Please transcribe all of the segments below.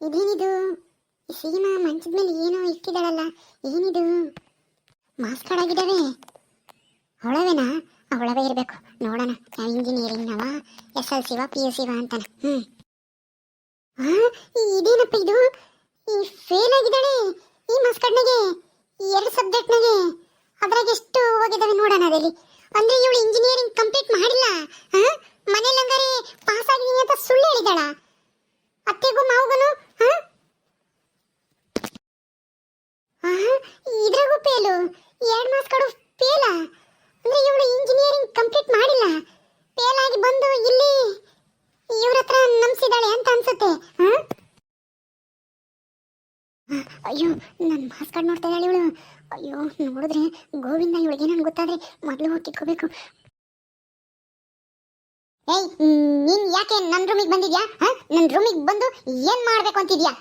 ಇದೇನಿದು? ಸೀಮಾ ಮಂಚದ ಮೇಲೆ ಏನೋ ಇಟ್ಟಿದ್ದಾಳಲ್ಲ, ಏನಿದು? ಮಾಸ್ಕ್ ಹಾಳಾಗಿದ್ದಾವೆ. ಅವಳವೇನಾ? ಅವಳವೇ ಇರಬೇಕು. ನೋಡೋಣ, ಇಂಜಿನಿಯರಿಂಗ್ ನವ SLC ವಾ PUC ವಾ ಅಂತಾನೆ. ಇದೇನಪ್ಪ ಇದು? ಈ ಫೇಲ್ ಆಗಿದ್ದಾಳೆ ಈ ಮಾಸ್ಕಡ್ನಾಗೆ, 2 ಸಬ್ಜೆಕ್ಟ್ನಾಗೆ. ಅದ್ರಾಗ ಎಷ್ಟು ಹೋಗಿದ್ದಾವೆ ನೋಡೋಣ ಅದಲ್ಲಿ. ಅಂದ್ರೆ ಇವಳು ಇಂಜಿನಿಯರಿಂಗ್ ಕಂಪ್ಲೀಟ್ ಮಾಡಿಲ್ಲ. ಮನೇಲಿ ಹಂಗಾರೆ ಪಾಸ್ ಆಗಿದ್ದೀನಿ ಅಂತ ಸುಳ್ಳು ಹೇಳಿದಾಳ ಅತ್ತೆಗೂ ಮಾವಗನು. ಇದ್ರಾಗೂ ಫೇಲು, 2 ಮಾಸ್ಕಡು ಫೇಲ. ಅಂದ್ರೆ ಇವಳು ಇಂಜಿನಿಯರಿಂಗ್ ಕಂಪ್ಲೀಟ್ ಮಾಡಿಲ್ಲ, ಫೇಲ್ ಆಗಿ ಬಂದು ಇಲ್ಲಿ ಇವ್ರ ಹತ್ರ ನಂಬಿಸಿದಾಳೆ ಅಂತ ಅನ್ಸುತ್ತೆ. ಅಯ್ಯೋ, ನನ್ನ ಮಾಸ್ಕ್ ಕಾರ್ಡ್ ನೋಡ್ತಾ ಇದ್ದಾಳೆ ಇವಳು. ಅಯ್ಯೋ, ನೋಡಿದ್ರೆ ಗೋವಿಂದ ಇವಳಿಗೆ ನನ್ಗೆ ಗೊತ್ತಾದ್ರೆ ಮೊದಲು ಹೋಗಿ ಕಿತ್ಕೋಬೇಕು. ಏಯ್, ನೀನ್ ಯಾಕೆ ನನ್ನ ರೂಮಿಗೆ ಬಂದಿದ್ಯಾ? ನನ್ನ ರೂಮಿಗೆ ಬಂದು ಏನ್ ಮಾಡ್ಬೇಕು ಅಂತಿದ್ಯಾ?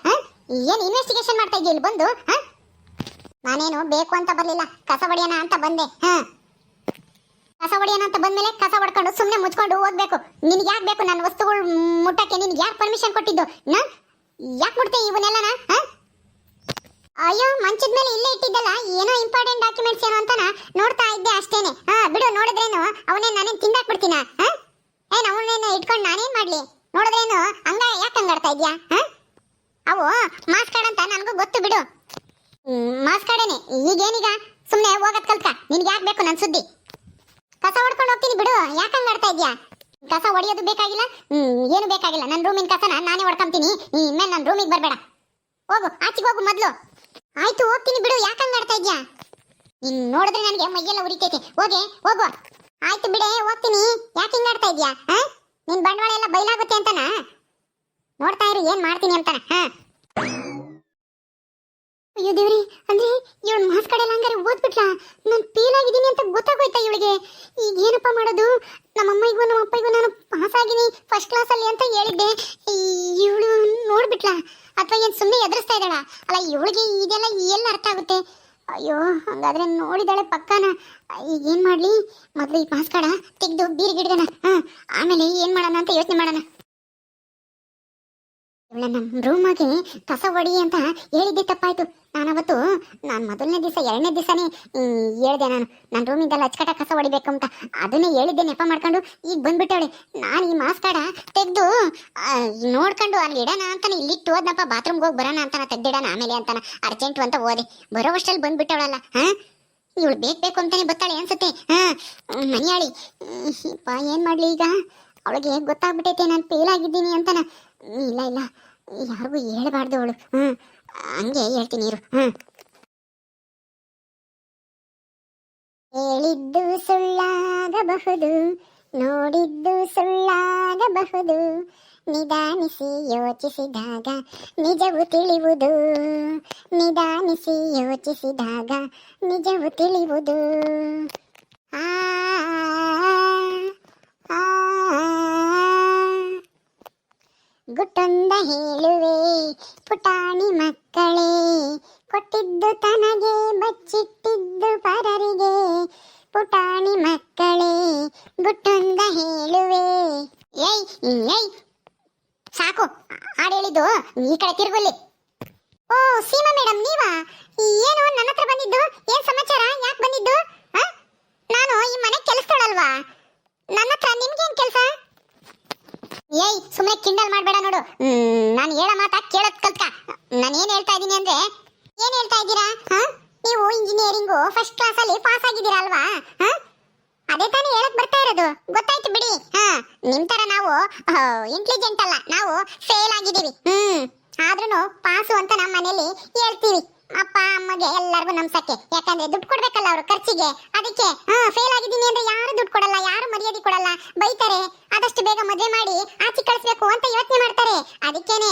ಏನ್ ಇನ್ವೆಸ್ಟಿಗೇಷನ್ ಮಾಡ್ತಾ ಇದೀಯ ಇಲ್ಲಿ ಬಂದು? ನಾನೇನು ಬೇಕು ಅಂತ ಬರ್ಲಿಲ್ಲ, ಕಸ ಹೊಡಿಯೋಣ ಅಂತ ಬಂದೆ. ಕಸ ಹೊಡಿಯೋಣ ಅಂತ ಬಂದ್ಮೇಲೆ ಕಸ ಹೊಡ್ಕೊಂಡು ಸುಮ್ಮನೆ ಮುಚ್ಕೊಂಡು ಹೋಗ್ಬೇಕು. ನಿನ್ಗೆ ಯಾಕೆ ಬೇಕು ನನ್ನ ವಸ್ತುಗಳು ಮುಟ್ಟಕ್ಕೆ? ನಿನ್ಗೆ ಯಾಕೆ ಪರ್ಮಿಷನ್ ಕೊಟ್ಟಿದ್ದು? ಯಾಕೆ ಮುಟ್ತೆ ಇವನ್ನೆಲ್ಲನ? ಅಯ್ಯೋ, ಮಂಚದ ಮೇಲೆ ಇಲ್ಲೇ ಇಟ್ಟಿದ್ದಲ್ಲ, ಏನೋ ಇಂಪಾರ್ಟೆಂಟ್ ಡಾಕ್ಯುಮೆಂಟ್ಸ್ ಏನೋ ಅಂತ ನೋಡ್ತಾ ಇದ್ದೆ ಅಷ್ಟೇನೆ. ಬಿಡು, ನೋಡಿದ್ರೇನು ಅವನೇನು ನಾನೇನು ತಿಂದಾಕ್ಬಿಡ್ತೀನ? ಏನ್ ಅವನೇನು ಇಟ್ಕೊಂಡು ನಾನೇನ್ ಮಾಡ್ಲಿ? ನೋಡಿದ್ರೇನು ಹಂಗ ಯಾಕೆ ಹಂಗಾಡ್ತಾ ಇದ್ಯಾ? ಅವು ಮಾಸ್ಕ್ ಕಾರ್ಡ್ ಅಂತ ನನಗೂ ಗೊತ್ತು ಬಿಡು. ಮಾಸ್ಕ್ ಕಾರ್ಡೇನೆ. ಈಗೇನೀಗ ಸುಮ್ಮನೆ ಹೋಗತ್ ಕಲ್ಕ. ನಿನ್ಗೆ ಯಾಕೆ ಬೇಕು ನನ್ನ ಸುದ್ದಿ? ಕಸ ಹೊಡ್ಕೊಂಡು ಹೋಗ್ತೀನಿ ಬಿಡು, ಯಾಕೆ ಹಂಗಾಡ್ತಾ ಇದ್ಯಾ? ಕಸ ಹೊಡಿಯೋದು ಬೇಕಾಗಿಲ್ಲ, ಏನು ಬೇಕಾಗಿಲ್ಲ. ನನ್ನ ರೂಮಿನ ಕಸನ ನಾನೇ ಹೊಡ್ಕೊಂತೀನಿ. ಇನ್ಮೇಲೆ ನನ್ನ ರೂಮಿಗೆ ಬರಬೇಡ. ಹೋಗು, ಆಚೆಗೆ ಹೋಗು ಮೊದಲು. ಆಯ್ತು, ಹೋಗ್ತೀನಿ ಬಿಡು, ಯಾಕೆ ಹಂಗಾಡ್ತಾ ಇದ್ಯಾ? ನೀನ್ ನೋಡಿದ್ರೆ ನನಗೆ ಮೈಯೆಲ್ಲ ಉರಿತೈತೆ. ಹೋಗೆ, ಹೋಗು. ಆಯ್ತು ಬಿಡೆ, ಹೋಗ್ತೀನಿ. ಯಾಕೆ ಹಿಂಗಾಡ್ತಾ ಇದ್ಯಾ? ನಿನ್ ಬಂಡವಾಳ ಎಲ್ಲ ಬಯಲಾಗುತ್ತೆ ಅಂತನ? ನೋಡ್ತಾ ಇರು ಏನ್ ಮಾಡ್ತೀನಿ ಅಂತಾನ. ಅಯ್ಯೋ ದೇವ್ರಿ, ಅಂದ್ರೆ ಇವಳು ಮಾಸ್ಕ್ ಕಾರ್ಡ್ ಎಲ್ಲ ಹಂಗಾರೆ ಓದ್ಬಿಟ್ಲಾ? ನಾನು ಫೇಲ್ ಆಗಿದ್ದೀನಿ ಅಂತ ಗೊತ್ತಾಗೋಯ್ತಾ ಇವಳಿಗೆ? ಈಗ ಏನಪ್ಪ ಮಾಡೋದು? ನಮ್ಮಮ್ಮಗೂ ನಮ್ಮ ಅಪ್ಪಗೂ ನಾನು ಪಾಸ್ ಆಗಿನಿ ಫಸ್ಟ್ ಕ್ಲಾಸಲ್ಲಿ ಅಂತ ಹೇಳಿದ್ದೆ. ಇವಳು ನೋಡ್ಬಿಟ್ಲಾ? ಅಥವಾ ಏನ್ ಸುಮ್ಮನೆ ಎದುರಿಸ್ತಾ ಇದ್ದಾಳ? ಅಲ್ಲ, ಇವಳಿಗೆ ಇದೆಲ್ಲ ಎಲ್ಲ ಅರ್ಥ ಆಗುತ್ತೆ? ಅಯ್ಯೋ, ಹಂಗಾದ್ರೆ ನೋಡಿದಾಳೆ ಪಕ್ಕನ. ಈಗ ಏನ್ ಮಾಡ್ಲಿ? ಮೊದಲು ಈ ಮಾಸ್ಕ್ ಕಾರ್ಡ ತೆಗೆದು ಬೀರಿಗಿಡ್ದನ, ಆಮೇಲೆ ಏನ್ ಮಾಡೋಣ ಅಂತ ಯೋಚನೆ ಮಾಡೋಣ. ಇವಳ ನಮ್ಮ ರೂಮಾಗೆ ಕಸ ಹೊಡಿ ಅಂತ ಹೇಳಿದ್ದೆ ತಪ್ಪಾಯ್ತು. ನಾನವತ್ತು ಮೊದಲನೇ ದಿವಸ 2ನೇ ದಿವಸನೇ ಹೇಳ್ದೆ, ನಾನು ನನ್ನ ರೂಮಿಂದೆಲ್ಲ ಅಚ್ಚಕಟ್ಟ ಕಸ ಹೊಡಿಬೇಕು ಅಂತ. ಅದನ್ನೇ ಹೇಳಿದ್ದೆ ನೆಪ ಮಾಡ್ಕೊಂಡು. ಈಗ ಬಂದ್ಬಿಟ್ಟವಳೆ. ನಾನು ಈ ಮಾಸ್ಕ್ ಕಾರ್ಡ ತೆಗೆದು ನೋಡ್ಕೊಂಡು ಅಲ್ಲಿ ಇಡೋಣ ಅಂತಾನೆ ಇಲ್ಲಿಟ್ಟು ಹೋದ್ನಪ್ಪ. ಬಾತ್ರೂಮ್ಗೆ ಹೋಗಿ ಬರೋಣ ಅಂತಾನ, ತೆಗ್ದಿಡೋಣ ಆಮೇಲೆ ಅಂತಾನ, ಅರ್ಜೆಂಟು ಅಂತ ಹೋದೆ. ಬರೋವಷ್ಟಲ್ಲಿ ಬಂದ್ಬಿಟ್ಟವಳಲ್ಲ. ಇವಳು ಬೇಕು ಅಂತಾನೆ ಬರ್ತಾಳೆ ಅನ್ಸುತ್ತೆ. ಮನಿಯಾಳಿ ಏನ್ ಮಾಡ್ಲಿ ಈಗ? ಅವಳಿಗೆ ಗೊತ್ತಾಗ್ಬಿಟ್ಟೈತೆ ನಾನು ಫೇಲ್ ಆಗಿದ್ದೀನಿ ಅಂತಾನ. ಇಲ್ಲ ಇಲ್ಲ, ಯಾರಿಗೂ ಹೇಳ್ಬಾರ್ದು ಅವಳು. ಹಂಗೆ ಹೇಳ್ತೀನಿ ಇರು. ಹೇಳಿದ್ದು ಸುಳ್ಳಾಗಬಹುದು, ನೋಡಿದ್ದು ಸುಳ್ಳಾಗಬಹುದು, ನಿಧಾನಿಸಿ ಯೋಚಿಸಿದಾಗ ನಿಜವು ತಿಳಿಯುವುದು. ನಿಧಾನಿಸಿ ಯೋಚಿಸಿದಾಗ ನಿಜವು ತಿಳಿಯುವುದು. ಗುಟ್ಟೊಂದ ಹೇಳುವೆ ಪುಟಾಣಿ ಮಕ್ಕಳೇ, ಕೊಟ್ಟಿದ್ದು ತನಗೆ ಬಚ್ಚಿಟ್ಟಿದ್ದು ಪರರಿಗೆ. ಪುಟಾಣಿ ಮಕ್ಕಳೇ, ಗುಟ್ಟೊಂದ ಹೇಳುವೆ. ಏಯ್ ಏಯ್, ಸಾಕು ಹಾಡು ಹೇಳಿದ್ದು. ಈ ಕಡೆ ತಿರುಗಲ್ಲಿ. ಓ ಸೀಮಾ ಮೇಡಮ್, ನೀವಾ? ಏನು ನನ್ನ ಹತ್ರ ಬಂದಿದ್ದು? ಏನ್ ಸಮಾಚಾರ? ಯಾಕೆ ಬಂದಿದ್ದು? ನಾನು ಈ ಮನೆ ಕೆಲಸದವಳಲ್ವಾ? ನನ್ನ ಹತ್ರ ನಿಮ್ಗೇನ್ ಕೆಲಸ? ಏಯ್, ಸುಮ್ಮನೆ ಕಿಂಡಲ್ ಮಾಡಬೇಡ ನೋಡು. ನಾನು ಹೇಳೋ ಮಾತಾ ಕೇಳೋದ್ ಕಲ್ತ್ಕ. ನಾನು ಏನ್ ಹೇಳ್ತಾ ಇದ್ದೀನಿ ಅಂದ್ರೆ, ಏನ್ ಹೇಳ್ತಾ ಇದ್ದೀರಾ? ನೀವು ಇಂಜಿನಿಯರಿಂಗು ಫಸ್ಟ್ ಕ್ಲಾಸಲ್ಲಿ ಪಾಸ್ ಆಗಿದ್ದೀರಾ ಅಲ್ವಾ? ಅದೇ ತಾನೇ ಹೇಳಕ್ ಬರ್ತಾ ಇರೋದು. ಗೊತ್ತಾಯ್ತು ಬಿಡಿ. ನಿಮ್ ತರ ನಾವು ಇಂಟೆಲಿಜೆಂಟ್ ಅಲ್ಲ, ನಾವು ಫೇಲ್ ಆಗಿದ್ದೀವಿ. ಆದ್ರೂ ಪಾಸು ಅಂತ ನಮ್ಮ ಮನೇಲಿ ಹೇಳ್ತೀವಿ. ಅಪ್ಪ ಅಮ್ಮಗೆ ಎಲ್ಲರಿಗೂ ನಮ್ಸಕ್ಕೆ. ಯಾಕಂದ್ರೆ ದುಡ್ಡು ಕೊಡ್ಬೇಕಲ್ಲ ಅವರು ಖರ್ಚಿಗೆ. ಅದಕ್ಕೆ ಫೇಲ್ ಆಗಿದ್ದೀನಿ ಅಂದ್ರೆ ಯಾರು ದುಡ್ಡು ಕೊಡಲ್ಲ, ಯಾರು ಮರ್ಯಾದೆ ಕೊಡಲ್ಲ, ಬೈತಾರೆ. ಆದಷ್ಟು ಬೇಗ ಮದುವೆ ಮಾಡಿ ಆಚೆ ಕಳಿಸ್ಬೇಕು ಅಂತ ಯೋಚನೆ ಮಾಡ್ತಾರೆ. ಅದಕ್ಕೇನೆ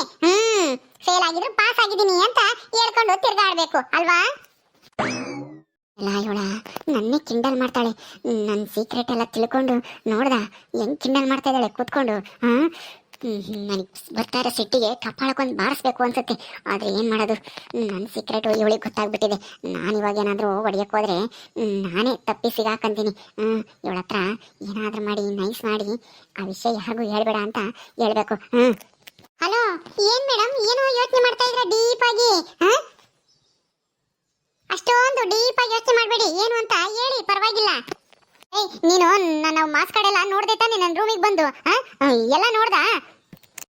ಫೇಲ್ ಆಗಿದ್ರು ಪಾಸ್ ಆಗಿದ್ದೀನಿ ಅಂತ ಹೇಳ್ಕೊಂಡು ತಿರ್ಗಾಡ್ಬೇಕು ಅಲ್ವಾ? ಇವಳ ನನ್ನೇ ಕಿಂಡಲ್ ಮಾಡ್ತಾಳೆ. ನನ್ನ ಸೀಕ್ರೆಟ್ ಎಲ್ಲ ತಿಳ್ಕೊಂಡು ನೋಡ್ದ ಹೆಂಗ್ ಕಿಂಡಲ್ ಮಾಡ್ತಾ ಇದ್ದಾಳೆ ಕೂತ್ಕೊಂಡು. ನನಗೆ ಬರ್ತಾ ಇರೋ ಸಿಟ್ಟಿಗೆ ಕಪಾಳಕ್ಕೊಂದು ಬಾರಿಸ್ಬೇಕು ಅನ್ಸುತ್ತೆ. ಆದರೆ ಏನು ಮಾಡೋದು? ನನ್ನ ಸೀಕ್ರೆಟು ಇವಳಿಗೆ ಗೊತ್ತಾಗ್ಬಿಟ್ಟಿದೆ. ನಾನು ಇವಾಗ ಏನಾದರೂ ಹೊಡಿಯೋಕೆ ಹೋದರೆ ನಾನೇ ತಪ್ಪಿ ಸಿಗಾಕಂತೀನಿ. ಇವಳ ಹತ್ರ ಏನಾದರೂ ಮಾಡಿ ನೈಸ್ ಮಾಡಿ ಆ ವಿಷಯ ಯಾರಿಗೂ ಹೇಳ್ಬೇಡ ಅಂತ ಹೇಳ್ಬೇಕು. ಹಲೋ, ಏನ್ ಮೇಡಮ್ ಏನೋ ಯೋಚನೆ ಮಾಡ್ತಾ ಇದ್ರ ಡೀಪ್ ಆಗಿ? ಅಷ್ಟೊಂದು ಡೀಪ್ ಆಗಿ ಯೋಚನೆ ಮಾಡಬೇಡಿ, ಏನು ಅಂತ ಹೇಳಿ ಪರವಾಗಿಲ್ಲ. ಏಯ್ ನೀನು ನನ್ನ ಮಾರ್ಕ್ಸ್ ಕಾರ್ಡ್ ಎಲ್ಲ ನೋಡ್ದೆ ತಾನೆ ನನ್ನ ರೂಮಿಗೆ ಬಂದು? ಎಲ್ಲ ನೋಡ್ದಾ?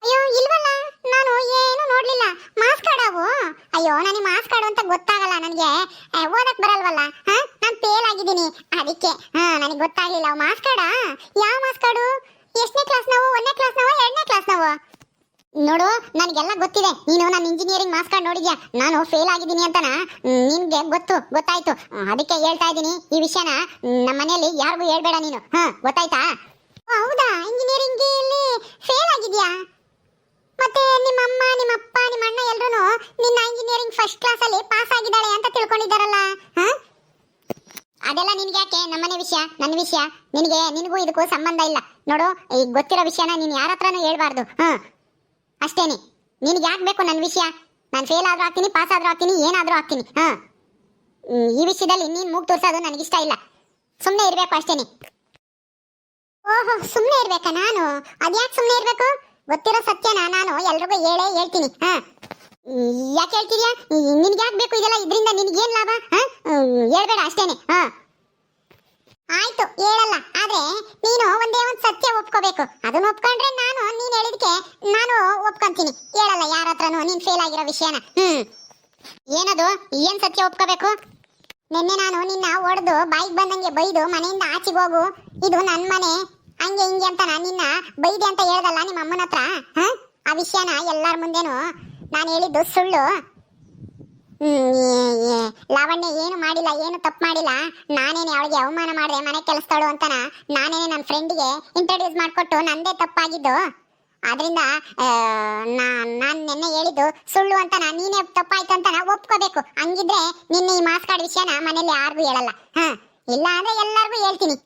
ಅಯ್ಯೋ ಇಲ್ವಲ್ಲ, ನಾನು ಏನು ನೋಡ್ಲಿಲ್ಲ. ಮಾರ್ಕ್ಸ್ ಕಾರ್ಡ್ ಅವು? ಅಯ್ಯೋ ನನಗೆ ಮಾರ್ಕ್ಸ್ ಕಾರ್ಡ್ ಅಂತ ಗೊತ್ತಾಗಲ್ಲ, ನನಗೆ ಓದಕ್ ಬರಲ್ವಲ್ಲ. ನಾನು ಫೇಲ್ ಆಗಿದ್ದೀನಿ ಅದಕ್ಕೆ ನನಗೆ ಗೊತ್ತಾಗ್ಲಿಲ್ಲ. ಮಾರ್ಕ್ಸ್ ಕಾರ್ಡಾ? ಯಾವ ಮಾರ್ಕ್ಸ್ ಕಾರ್ಡು? ಎಷ್ಟನೇ ಕ್ಲಾಸ್ ನಾವು? 1ನೇ ಕ್ಲಾಸ್ ನಾವು 2ನೇ ಕ್ಲಾಸ್ ನಾವು? ನೋಡು ನನಗೆಲ್ಲ ಗೊತ್ತಿದೆ. ನೀನು ನನ್ನ ಇಂಜಿನಿಯರಿಂಗ್ ಮಾರ್ಕ್ಸ್ ಕಾರ್ಡ್ ನೋಡಿದ್ಯಾ? ನಾನು ಫೇಲ್ ಆಗಿದ್ದೀನಿ ಅಂತನ ನಿನ್ಗೆ ಗೊತ್ತಾಯ್ತು. ಅದಕ್ಕೆ ಹೇಳ್ತಾ ಇದ್ದೀನಿ ಈ ವಿಷಯನ ನಮ್ಮ ಮನೆಯಲ್ಲಿ ಯಾರಿಗೂ ಹೇಳ್ಬೇಡ ನೀನು. ಗೊತ್ತಾಯ್ತಾ? ಹೌದಾ, ಇಂಜಿನಿಯರಿಂಗ್ ಅಲ್ಲಿ ಫೇಲ್ ಆಗಿದ್ಯಾ? ಮತ್ತೆ ನಿಮ್ಮ ಅಮ್ಮ, ನಿಮ್ಮ ಅಪ್ಪ, ನಿಮ್ಮ ಅಣ್ಣ ಎಲ್ಲರೂ ನಿನ್ನ ಇಂಜಿನಿಯರಿಂಗ್ ಫಸ್ಟ್ ಕ್ಲಾಸ್ ಅಲ್ಲಿ ಪಾಸ್ ಆಗಿದ್ದಾಳೆ ಅಂತ ತಿಳ್ಕೊಂಡಿದ್ದಾರಲ್ಲ. ಅದೆಲ್ಲ ನಿನ್ಗೆ ಯಾಕೆ? ನಮ್ಮನೆ ವಿಷಯ, ನನ್ನ ವಿಷಯ, ನಿನಗೂ ಇದಕ್ಕೂ ಸಂಬಂಧ ಇಲ್ಲ. ನೋಡು, ಈಗ ಗೊತ್ತಿರೋ ವಿಷಯನ ನೀನು ಯಾರ ಹತ್ರನೂ ಹೇಳ್ಬಾರ್ದು. ಅಷ್ಟೇನೆ. ನಿನ್ಗೆ ಯಾಕೆ ಬೇಕು ನನ್ನ ವಿಷಯ? ನಾನು ಫೇಲ್ ಆದ್ರೂ ಆಗ್ತೀನಿ, ಪಾಸ್ ಆದ್ರೂ ಆಗ್ತೀನಿ, ಏನಾದ್ರೂ ಆಗ್ತೀನಿ. ಈ ವಿಷಯದಲ್ಲಿ ನೀನು ಮೂಗ್ ತೋರ್ಸೋದು ನನಗಿಷ್ಟ ಇಲ್ಲ. ಸುಮ್ಮನೆ ಇರಬೇಕು ಅಷ್ಟೇನೆ. ಓಹೋ, ಸುಮ್ಮನೆ ಇರ್ಬೇಕಾ ನಾನು? ಅದ್ಯಾಕೆ ಸುಮ್ಮನೆ ಇರಬೇಕು? ಗೊತ್ತಿರೋ ಸತ್ಯನ ನಾನು ಎಲ್ರಿಗೂ ಹೇಳ್ತೀನಿ. ಯಾಕೆ ಹೇಳ್ತೀರಿಯಾ? ನಿನ್ಗೆ ಯಾಕೆ ಬೇಕು ಇದೆಲ್ಲ? ಇದರಿಂದ ನಿನ್ಗೇನ್ ಲಾಭ? ಹೇಳ್ಬೇಡ ಅಷ್ಟೇನೆ. ಆಯ್ತು, ಹೇಳಲ್ಲ. ಆದ್ರೆ ನೀನು ಒಂದೇ ಒಂದು ಸತ್ಯ ಒಪ್ಕೋಬೇಕು. ಅದನ್ನ ಒಪ್ಕೊಂಡ್ರೆ ನೀನ್ ಹೇಳಿದಕ್ಕೆ ನಾನು ಒಪ್ಕೊಂತೀನಿ. ಹೇಳಲ್ಲ ಯಾರ ಹತ್ರನು ನೀನ್ ಫೇಲ್ ಆಗಿರೋ ವಿಷಯನ. ಏನದು? ಏನ್ ಸತ್ಯ ಒಪ್ಕೋಬೇಕು? ನಿನ್ನೆ ನಾನು ನಿನ್ನ ಹೊಡೆದು ಬಾಯಿಗೆ ಬಂದಂಗೆ ಬೈದು ಮನೆಯಿಂದ ಆಚೆಗೆ ಹೋಗು, ಇದು ನನ್ನ ಮನೆ, ಹಂಗೆ ಹಿಂಗೆ ಅಂತ ನಿನ್ನ ಬೈದೆ ಅಂತ ಹೇಳ್ದಲ್ಲ ನಿಮ್ಮ ಅಮ್ಮನ ಹತ್ರ. ಆ ವಿಷಯನ ಎಲ್ಲಾರ ಮುಂದೆನು ನಾನು ಹೇಳಿದ್ದು ಸುಳ್ಳು. ಲಾವಣ್ಯ ಏನು ಮಾಡಿಲ್ಲ, ಏನು ತಪ್ಪು ಮಾಡಿಲ್ಲ. ನಾನೇನೆ ಅವಳಿಗೆ ಅವಮಾನ ಮಾಡಿದೆ, ಮನೆ ಕೆಲಸದವಳು ಅಂತನ ನಾನೇನೆ ನನ್ನ ಫ್ರೆಂಡಿಗೆ ಇಂಟ್ರೊಡ್ಯೂಸ್ ಮಾಡಿಕೊಟ್ಟು ನಂದೇ ತಪ್ಪಾಗಿದ್ದು. ಆದ್ರಿಂದ ನಾನು ನಿನ್ನೆ ಹೇಳಿದ್ದು ಸುಳ್ಳು ಅಂತ ನೀನೇ ತಪ್ಪಾಯ್ತು ಅಂತ ಒಪ್ಕೋಬೇಕು. ಹಂಗಿದ್ರೆ ನಿನ್ನೆ ಈ ಮಾರ್ಕ್ಸ್ ಕಾರ್ಡ್ ವಿಷಯನ ಮನೇಲಿ ಯಾರಿಗೂ ಹೇಳಲ್ಲ. ಇಲ್ಲ ಅಂದ್ರೆ ಎಲ್ಲರಿಗೂ ಹೇಳ್ತೀನಿ.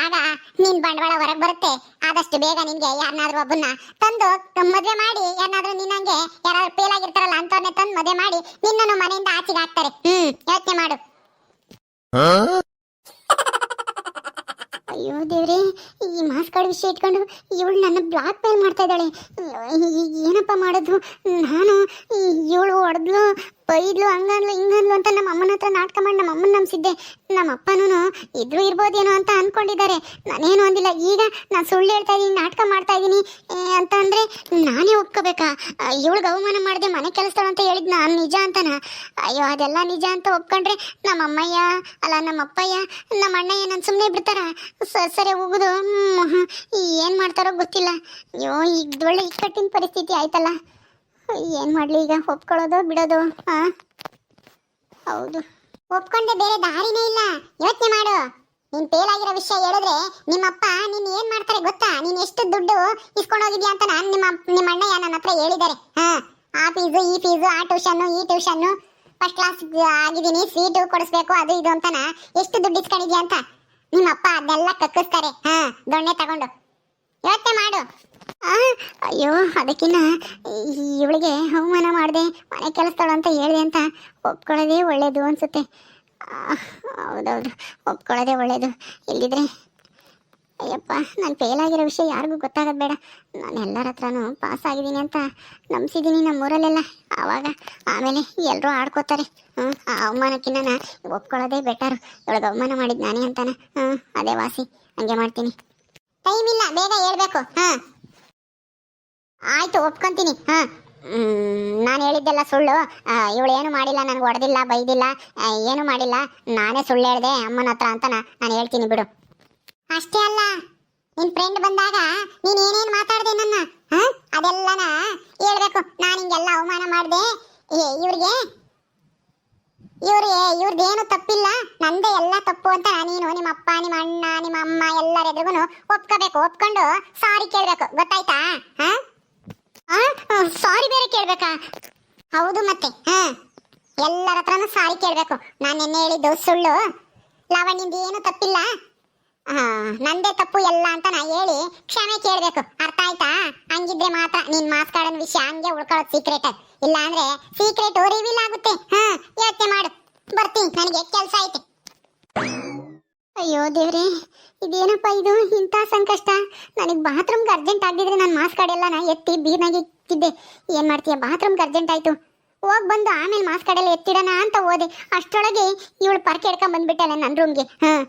ಆಗ ನೀನ್ ಬಂಡವಾಳ ಹೊರಗೆ ಬರುತ್ತೆ. ಆದಷ್ಟು ಬೇಗ ನಿನ್ಗೆ ಯಾರನ್ನಾದ್ರೂ ಒಬ್ಬನ್ನ ತಂದು ಮದುವೆ ಮಾಡಿ, ಯಾರನ್ನಾದ್ರೂ ನಿನ್ನಂಗೆ ಯಾರಾದ್ರೂ ಫೇಲ್ ಆಗಿರ್ತಾರಲ್ಲ ಅಂತವ್ರನ್ನೇ ತಂದು ಮದುವೆ ಮಾಡಿ ನಿನ್ನನ್ನು ಮನೆಯಿಂದ ಆಚೆಗೆ ಹಾಕ್ತಾರೆ. ಯೋಚನೆ ಮಾಡು. ಅಯ್ಯೋ ದೇವ್ರೆ, ಈ ಮಾರ್ಕ್ಸ್ ಕಾರ್ಡ್ ವಿಷಯ ಇಟ್ಕೊಂಡು ಇವಳು ನನ್ನ ಬ್ಲಾಕ್ ಮೇಲ್ ಮಾಡ್ತಾ ಇದ್ದಾಳೆ. ಏನಪ್ಪ ಮಾಡೋದು ನಾನು? ಇವಳು ಹೊಡೆದ್ಲು, ಬೈದ್ಲು, ಹಂಗಂದ್ಲು ಹಿಂಗಂದ್ಲು ಅಂತ ನಮ್ಮ ಅಮ್ಮನ ಹತ್ರ ನಾಟಕ ಮಾಡಿ ನಮ್ಮ ಅಮ್ಮನ ನಂಬಿಸಿದ್ದೆ. ನಮ್ಮ ಅಪ್ಪನೂ ಇದ್ರೂ ಇರ್ಬೋದೇನೋ ಅಂತ ಅನ್ಕೊಂಡಿದ್ದಾರೆ. ನಾನೇನು ಅಂದಿಲ್ಲ. ಈಗ ನಾನು ಸುಳ್ಳು ಹೇಳ್ತಾ ಇದ್ದೀನಿ, ನಾಟಕ ಮಾಡ್ತಾ ಇದ್ದೀನಿ ಅಂತ ಅಂದ್ರೆ ನಾನೇ ಒಪ್ಕೋಬೇಕಾ? ಇವಳಿಗೆ ಅವಮಾನ ಮಾಡಿದೆ, ಮನೆ ಕೆಲಸದಳು ಅಂತ ಹೇಳಿದ್ ನಾನು ನಿಜ ಅಂತನ? ಅಯ್ಯೋ ಅದೆಲ್ಲ ನಿಜ ಅಂತ ಒಪ್ಕೊಂಡ್ರೆ ನಮ್ಮ ಅಮ್ಮಯ್ಯ ಅಲ್ಲ ನಮ್ಮ ಅಪ್ಪಯ್ಯ ನಮ್ಮ ಅಣ್ಣಯ್ಯ ನಾನು ಸುಮ್ಮನೆ ಬಿಡ್ತಾರ? ಸರಿ ಹೋಗುದು. ಏನು ಮಾಡ್ತಾರೋ ಗೊತ್ತಿಲ್ಲ. ಅಯ್ಯೋ ಈಗ ಒಳ್ಳೆ ಇಕ್ಕಟ್ಟಿನ ಪರಿಸ್ಥಿತಿ ಆಯ್ತಲ್ಲ. ಏನು ಮಾಡಲಿ ಈಗ? ಒಪ್ಕೊಳ್ಳೋದು ಬಿಡೋದು? ಹೌದು, ಒಪ್ಕೊಂಡೆ, ಬೇರೆ ದಾರಿನೇ ಇಲ್ಲ. ಯೋಚನೆ ಮಾಡು. ನೀನ್ ಫೇಲ್ ಆಗಿರೋ ವಿಷಯ ಹೇಳಿದ್ರೆ ನಿಮ್ಮಪ್ಪ ನೀನ್ ಏನ್ ಮಾಡ್ತಾರೆ ಗೊತ್ತಾ? ನೀನ್ ಎಷ್ಟು ದುಡ್ಡು ಇಸ್ಕೊಂಡು ಹೋಗಿದ್ಯಾ ಅಂತ ನಿಮ್ಮ ಅಣ್ಣಯ್ಯ ನನ್ನ ಹತ್ರ ಹೇಳಿದ್ದಾರೆ. ಆ ಫೀಸು, ಈ ಫೀಸು, ಆ ಟ್ಯೂಷನ್ನು, ಈ ಟ್ಯೂಷನ್ನು, ಫಸ್ಟ್ ಕ್ಲಾಸ್ ಆಗಿದ್ದೀನಿ, ಸೀಟು ಕೊಡಿಸ್ಬೇಕು, ಅದು ಇದು ಅಂತನ ಎಷ್ಟು ದುಡ್ಡು ಇಸ್ಕೊಂಡಿದ್ಯಾ ಅಂತ ನಿಮ್ಮಪ್ಪ ಅದೆಲ್ಲ ಕಕ್ಕಿಸ್ತಾರೆ. ದೊಣ್ಣೆ ತಗೊಂಡು. ಯೋಚನೆ ಮಾಡು. ಅಯ್ಯೋ ಅದಕ್ಕಿನ್ನ ಇವಳಿಗೆ ಅವಮಾನ ಮಾಡಿದೆ, ಮನೆ ಕೆಲಸದಳು ಅಂತ ಹೇಳಿದೆ ಅಂತ ಒಪ್ಕೊಳ್ಳೋದೇ ಒಳ್ಳೇದು ಅನ್ಸುತ್ತೆ. ಹೌದೌದು, ಒಪ್ಕೊಳ್ಳೋದೇ ಒಳ್ಳೇದು. ಇಲ್ಲಿದ್ರೆ ಅಯ್ಯಪ್ಪ, ನಾನು ಫೇಲ್ ಆಗಿರೋ ವಿಷಯ ಯಾರಿಗೂ ಗೊತ್ತಾಗೋದು ಬೇಡ. ನಾನು ಎಲ್ಲರ ಹತ್ರನೂ ಪಾಸ್ ಆಗಿದ್ದೀನಿ ಅಂತ ನಂಬಿಸಿದ್ದೀನಿ ನಮ್ಮೂರಲ್ಲೆಲ್ಲ. ಆಮೇಲೆ ಎಲ್ಲರೂ ಆಡ್ಕೋತಾರೆ. ಆ ಅವಮಾನಕ್ಕಿನ್ನ ಒಪ್ಕೊಳ್ಳೋದೇ ಬೆಟರು. ಇವಳಿಗೆ ಅವಮಾನ ಮಾಡಿದ್ದು ನಾನೇ ಅಂತಾನೆ. ಅದೇ ವಾಸಿ, ಹಂಗೆ ಮಾಡ್ತೀನಿ. ಟೈಮ್ ಇಲ್ಲ, ಬೇಗ ಹೇಳ್ಬೇಕು. ಆಯ್ತು, ಒಪ್ಕೊಂತೀನಿ. ನಾನು ಹೇಳಿದ್ದೆಲ್ಲ ಸುಳ್ಳು. ಇವಳು ಏನು ಮಾಡಿಲ್ಲ, ನನಗೆ ಹೊಡೆದಿಲ್ಲ, ಬೈದಿಲ್ಲ, ಏನು ಮಾಡಿಲ್ಲ, ನಾನೇ ಸುಳ್ಳು ಹೇಳಿದೆ ಅಮ್ಮನ ಹತ್ರ ಅಂತ ನಾನು ಹೇಳ್ತೀನಿ ಬಿಡು. ಅಷ್ಟೇ ಅಲ್ಲ, ನಿನ್ ಫ್ರೆಂಡ್ ಬಂದಾಗ ನೀನ್ ಏನೇನು ಮಾತಾಡ್ದೆ ನನ್ನ ಅದೆಲ್ಲನ ಹೇಳ್ಬೇಕು. ನಾನು ಹಿಂಗೆಲ್ಲ ಅವಮಾನ ಮಾಡಿದೆ, ಇವ್ರದ್ದೇನು ತಪ್ಪಿಲ್ಲ, ನಂದೇ ಎಲ್ಲ ತಪ್ಪು ಅಂತ ನೀನು ನಿಮ್ಮ ಅಪ್ಪ, ನಿಮ್ಮ ಅಣ್ಣ, ನಿಮ್ಮ ಅಮ್ಮ ಎಲ್ಲರೆದ್ರಿಗೂ ಒಪ್ಕೋಬೇಕು. ಒಪ್ಕೊಂಡು ಸಾರಿ ಕೇಳ್ಬೇಕು. ಗೊತ್ತಾಯ್ತಾ? ಸಾರಿ ಬೇರೆ ಕೇಳ್ಬೇಕಾ? ಹೌದು ಮತ್ತೆ. ಎಲ್ಲರ ಹತ್ರನೂ ಸಾರಿ ಕೇಳ್ಬೇಕು. ನಾನು ನಿನ್ನೆ ಹೇಳಿದ್ದು ಸುಳ್ಳು, ಲಾವಣ್ಯಂದು ಏನು ತಪ್ಪಿಲ್ಲ, ನಂದೇ ತಪ್ಪು ಎಲ್ಲ ಅಂತ ಹೇಳಿ ಕ್ಷಮೆ ಕೇಳ್ಬೇಕು. ಅರ್ಥ ಆಯ್ತಾ? ಹಂಗಿದ್ರೆ ಮಾತ್ರ ನಿನ್ ಮಾರ್ಕ್ಸ್ ಕಾರ್ಡ್ ವಿಷಯ ಹಂಗೆ ಉಳ್ಕೊಳ್ಳೋದು ಸೀಕ್ರೆಟ್. ಇಲ್ಲ ಅಂದ್ರೆ ಸೀಕ್ರೆಟ್ ರಿವೀಲ್ ಆಗುತ್ತೆ. ಯೋಚನೆ ಮಾಡು. ಬರ್ತೀನಿ, ನನಗೆ ಕೆಲಸ ಐತೆ. ಅಯ್ಯೋ ದೇವ್ರೆ, ಇದೇನಪ್ಪ ಇದು ಇಂಥ ಸಂಕಷ್ಟ. ನನಗೆ ಬಾತ್ರೂಮ್ಗೆ ಅರ್ಜೆಂಟ್ ಆಗಿದ್ರೆ ನಾನು ಮಾಸ್ಕ್ ಕಾರ್ಡೆಲ್ಲ ಎತ್ತಿ ಬೀರ್ನಾಗೆ ಇಟ್ಟಿದ್ದೆ. ಏನು ಮಾಡ್ತೀಯ, ಬಾತ್ರೂಮ್ಗೆ ಅರ್ಜೆಂಟ್ ಆಯಿತು. ಹೋಗಿ ಬಂದು ಆಮೇಲೆ ಮಾಸ್ಕ್ ಕಾರ್ಡೆಲ್ಲ ಎತ್ತಿಡೋಣ ಅಂತ ಹೋದೆ. ಅಷ್ಟರೊಳಗೆ ಇವಳು ಪರ್ಕೆ ಹಿಡ್ಕೊಂಡ್ ಬಂದ್ಬಿಟ್ಟಲ್ಲ ನನ್ನ ರೂಮ್ಗೆ. ಹಾಂ.